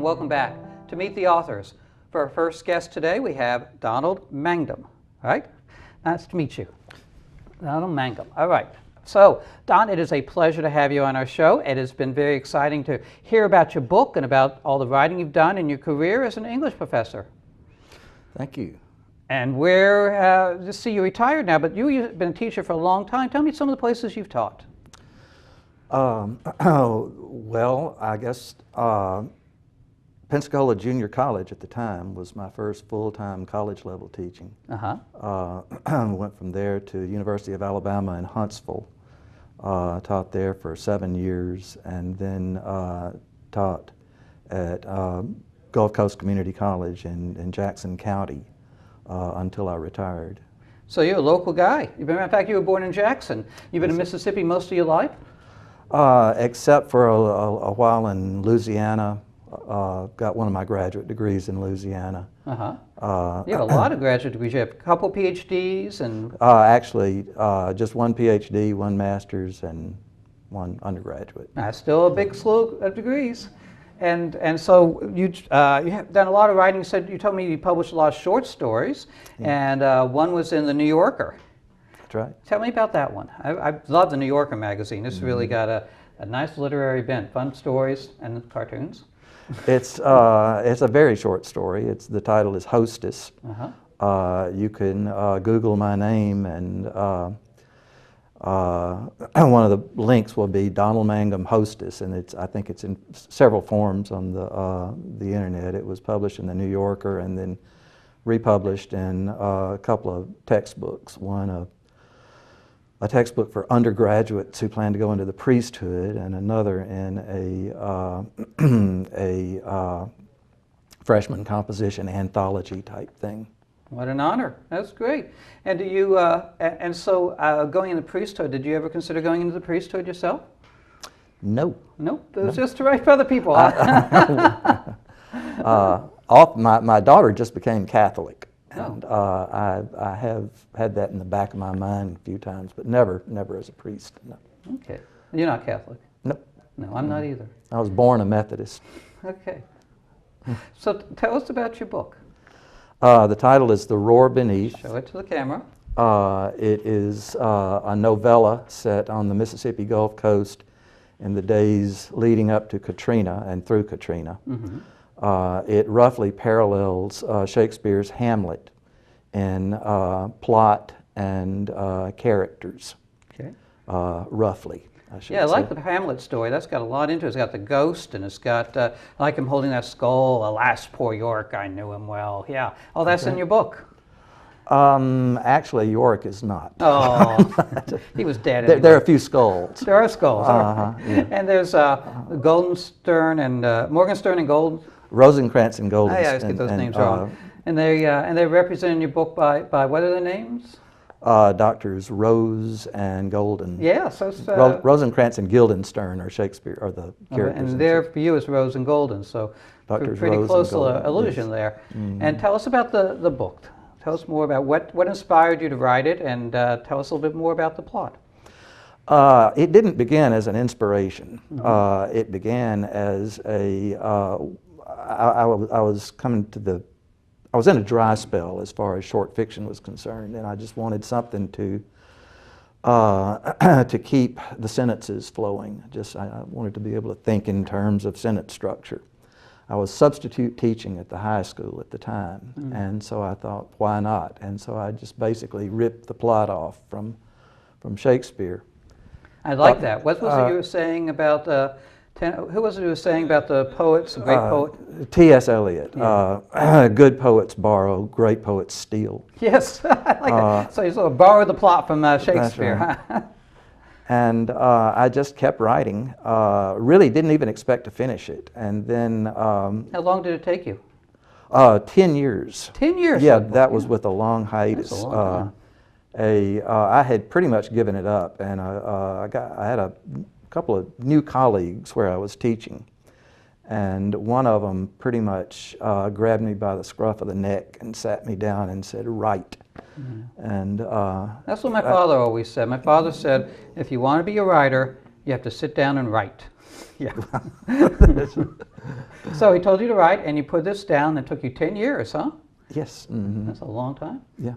welcome back to Meet the Authors. For our first guest today, we have Donald Mangum. All right? Nice to meet you. Donald Mangum. All right. So, Don, it is a pleasure to have you on our show. It has been very exciting to hear about your book and about all the writing you've done in your career as an English professor. Thank you. And just see, you're retired now, but you've been a teacher for a long time. Tell me some of the places you've taught. Well, I guess Pensacola Junior College at the time was my first full-time college-level teaching. Went from there to University of Alabama in Huntsville. Taught there for 7 years, and then taught at Gulf Coast Community College in Jackson County until I retired. So you're a local guy. In fact, you were born in Jackson. You've been in Mississippi most of your life? Except for a while in Louisiana. Got one of my graduate degrees in Louisiana. You have a lot of graduate degrees. You have a couple PhDs and... Actually, just one PhD, one master's, and one undergraduate. That's still a big slew of degrees. And so you have done a lot of writing. You told me you published a lot of short stories, and one was in the New Yorker. That's right. Tell me about that one. I love the New Yorker magazine. It's really got a nice literary bent, fun stories and cartoons. It's a very short story. The title is Hostess. You can Google my name, and one of the links will be Donald Mangum Hostess, and I think it's in several forms on the internet. It was published in the New Yorker and then republished in a couple of textbooks. One a textbook for undergraduates who plan to go into the priesthood, and another in a freshman composition anthology type thing. What an honor! That's great. And so going into the priesthood, did you ever consider going into the priesthood yourself? No. Nope. It was just to write for other people. My daughter just became Catholic. And I have had that in the back of my mind a few times, but never as a priest. No. Okay. You're not Catholic? Nope. No, I'm not either. I was born a Methodist. Okay. So tell us about your book. The title is The Roar Beneath. Show it to the camera. It is a novella set on the Mississippi Gulf Coast in the days leading up to Katrina and through Katrina. It roughly parallels Shakespeare's Hamlet in plot and characters. Okay. Roughly, I should say. Yeah, I like the Hamlet story. That's got a lot into it. It's got the ghost, and it's got, I like him holding that skull. Alas, poor York, I knew him well. Yeah. Oh, that's in your book. Actually, York is not. Oh, he was dead. There are a few skulls. There are skulls. Yeah. And there's Guildenstern and Morgenstern and Gold. Rosencrantz and Guildenstern. I always get those names wrong. And they're represented in your book by what are their names? Doctors Rose and Golden. Yeah, so Rosencrantz and Guildenstern are Shakespeare, are the characters. And their view is Rose and Golden, so Doctors pretty Rose close and Golden. allusion there. And tell us about the book. Tell us more about what inspired you to write it, and tell us a little bit more about the plot. It didn't begin as an inspiration. It began as I was in a dry spell as far as short fiction was concerned, and I just wanted something to keep the sentences flowing. I wanted to be able to think in terms of sentence structure. I was substitute teaching at the high school at the time, and so I thought, why not? And so I just basically ripped the plot off from Shakespeare. I like that. What was it you were saying about who was it who was saying about the poets, the great poet? T.S. Eliot. Yeah. Good poets borrow, great poets steal. Yes, I like that. So you sort of borrowed the plot from Shakespeare. Right. And I just kept writing. Really didn't even expect to finish it. And then... How long did it take you? 10 years. 10 years? Yeah, that was with a long hiatus. That's a long time. I had pretty much given it up, and I had a couple of new colleagues where I was teaching, and one of them pretty much grabbed me by the scruff of the neck and sat me down and said, "Write." And that's what my father always said. My father said, if you want to be a writer, you have to sit down and write. Yeah. So he told you to write, and you put this down, and it took you 10 years, huh? Yes. Mm-hmm. That's a long time. Yeah.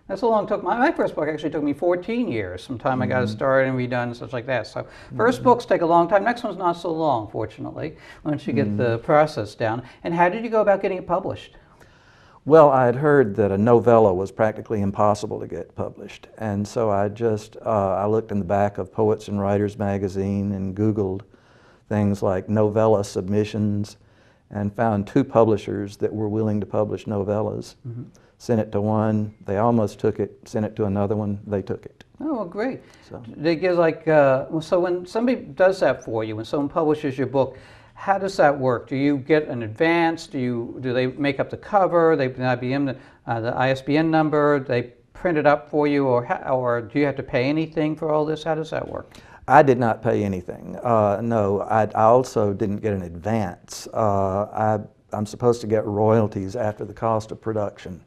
That's a long took. My first book actually took me 14 years from the time I got it started and redone and such like that. So first books take a long time. Next one's not so long, fortunately, once you get the process down. And how did you go about getting it published? Well, I had heard that a novella was practically impossible to get published, and so I just I looked in the back of Poets and Writers magazine and Googled things like novella submissions, and found 2 publishers that were willing to publish novellas. Sent it to one, they almost took it. Sent it to another one, they took it. Oh, well, great. So They give like so when somebody does that for you, when someone publishes your book. How does that work? Do you get an advance? Do they make up the cover? They the ISBN number? They print it up for you, or do you have to pay anything for all this? How does that work? I did not pay anything. No, I also didn't get an advance. I'm supposed to get royalties after the cost of production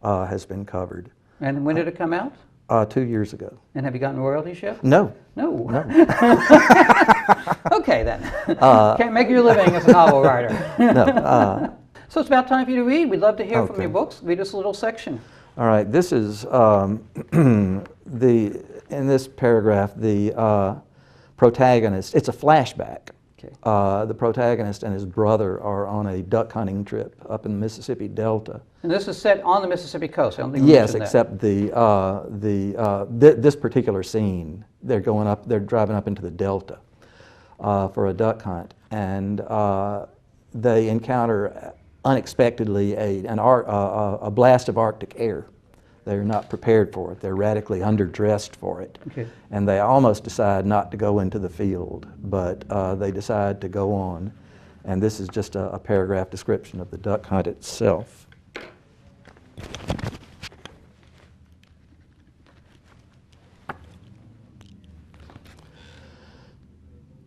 has been covered. And when did it come out? 2 years ago. And have you gotten royalties yet? No. No. Okay then. Can't make your living as a novel writer. No. So it's about time for you to read. We'd love to hear from Okay. your books. Read us a little section. All right. This is in this paragraph, the protagonist. It's a flashback. Okay. The protagonist and his brother are on a duck hunting trip up in the Mississippi Delta. And this is set on the Mississippi coast. I don't think we Yes, mentioned except this particular scene. They're driving up into the Delta for a duck hunt, and they encounter unexpectedly a blast of Arctic air. They're not prepared for it. They're radically underdressed for it. Okay. And they almost decide not to go into the field, but they decide to go on. And this is just a paragraph description of the duck hunt itself.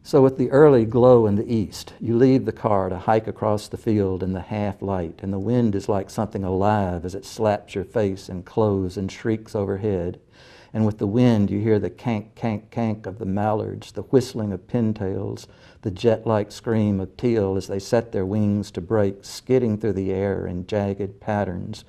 So with the early glow in the east, you leave the car to hike across the field in the half light, and the wind is like something alive as it slaps your face and clothes and shrieks overhead. And with the wind, you hear the cank, cank, cank of the mallards, the whistling of pintails, the jet-like scream of teal as they set their wings to break, skidding through the air in jagged patterns.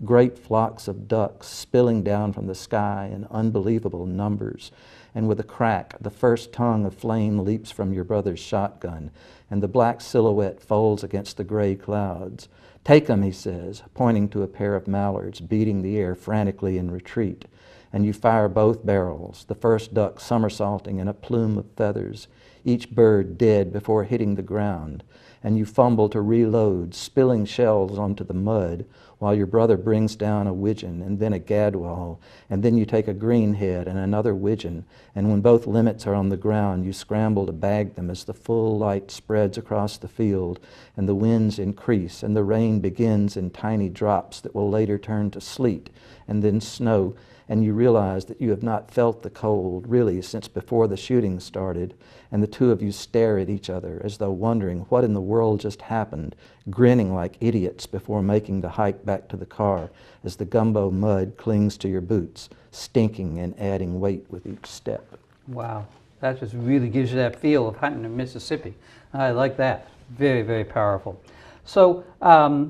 Great flocks of ducks spilling down from the sky in unbelievable numbers. And with a crack, the first tongue of flame leaps from your brother's shotgun, and the black silhouette folds against the gray clouds. "Take 'em," he says, pointing to a pair of mallards beating the air frantically in retreat. And you fire both barrels, the first duck somersaulting in a plume of feathers, each bird dead before hitting the ground. And you fumble to reload, spilling shells onto the mud, while your brother brings down a widgeon and then a gadwall, and then you take a greenhead and another widgeon, and when both limits are on the ground, you scramble to bag them as the full light spreads across the field, and the winds increase, and the rain begins in tiny drops that will later turn to sleet, and then snow, and you realize that you have not felt the cold, really, since before the shooting started, and the two of you stare at each other as though wondering what in the world just happened, grinning like idiots before making the hike back to the car as the gumbo mud clings to your boots, stinking and adding weight with each step. Wow, that just really gives you that feel of hunting in Mississippi. I like that. Very, very powerful. So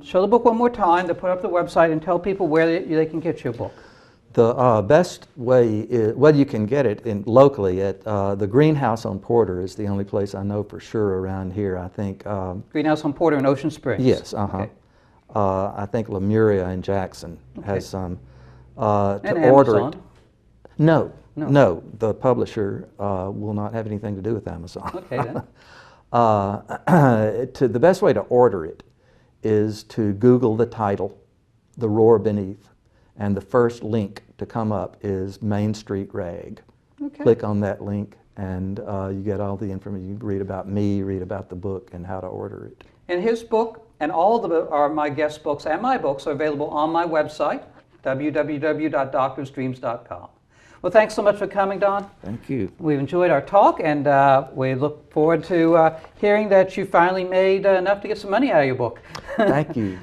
show the book one more time, to put up the website, and tell people where they can get your book. The best way is, well, you can get it locally at the Greenhouse on Porter is the only place I know for sure around here, I think. Greenhouse on Porter in Ocean Springs? Yes, Okay. I think Lemuria in Jackson has some. And to order Amazon? it. No, the publisher will not have anything to do with Amazon. Okay, then. The best way to order it is to Google the title, The Roar Beneath, and the first link to come up is Main Street Rag. Okay. Click on that link and you get all the information. You read about me, read about the book, and how to order it. And his book and all of my guest books and my books are available on my website, www.doctorsdreams.com. Well, thanks so much for coming, Don. Thank you. We've enjoyed our talk, and we look forward to hearing that you finally made enough to get some money out of your book. Thank you.